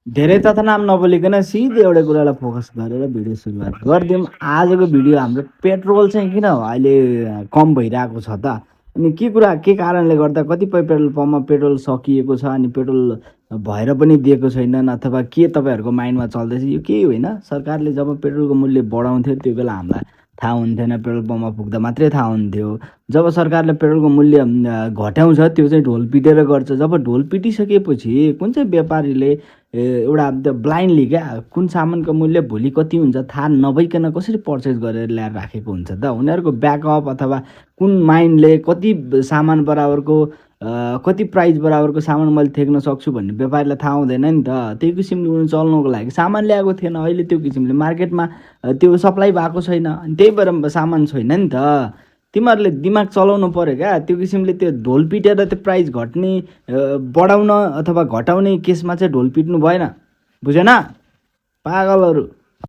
धेरै तथानाम नबोलिकन सिधै एउटा कुरालाई फोकस गरेर भिडियो सुरुवात गरिदिउँ। आजको भिडियो हाम्रो पेट्रोल चाहिँ किन अहिले कम भइरहेको छ त, अनि के कारणले गर्दा कतिपय पेट्रोल पम्पमा पेट्रोल सकिएको छ अनि पेट्रोल भएर पनि दिएको छैनन्, अथवा के तपाईँहरूको माइन्डमा चल्दैछ? यो केही होइन, सरकारले जब पेट्रोलको मूल्य बढाउँथ्यो त्यो बेला हामीलाई थाहा हुन्थेन, पेट्रोल पम्पमा पुग्दा मात्रै थाहा हुन्थ्यो। जब सरकारले पेट्रोलको मूल्य घटाउँछ त्यो चाहिँ ढोल पिटेर गर्छ। जब ढोल पिटिसकेपछि कुन चाहिँ व्यापारीले एउटा ब्लाइन्डली क्या कुन सामानको मूल्य भोलि कति हुन्छ थाहा नभइकन कसरी पर्चेस गरेर ल्याएर राखेको हुन्छ त? उनीहरूको ब्याकअप अथवा कुन माइन्डले कति सामान बराबरको कति प्राइस बराबरको सामान मैले थेक्न सक्छु भन्ने व्यापारीलाई थाहा हुँदैन नि त। त्यही किसिमले उनीहरू चल्नुको लागि सामान ल्याएको थिएन, अहिले त्यो किसिमले मार्केटमा त्यो सप्लाई भएको छैन, अनि त्यही भएर सामान छैन नि त। तिमीहरूले दिमाग चलाउनु पऱ्यो क्या। त्यो किसिमले त्यो ढोल पिटेर त्यो प्राइस घट्ने बढाउन अथवा घटाउने केसमा चाहिँ ढोल पिट्नु भएन, बुझेन पागलहरू।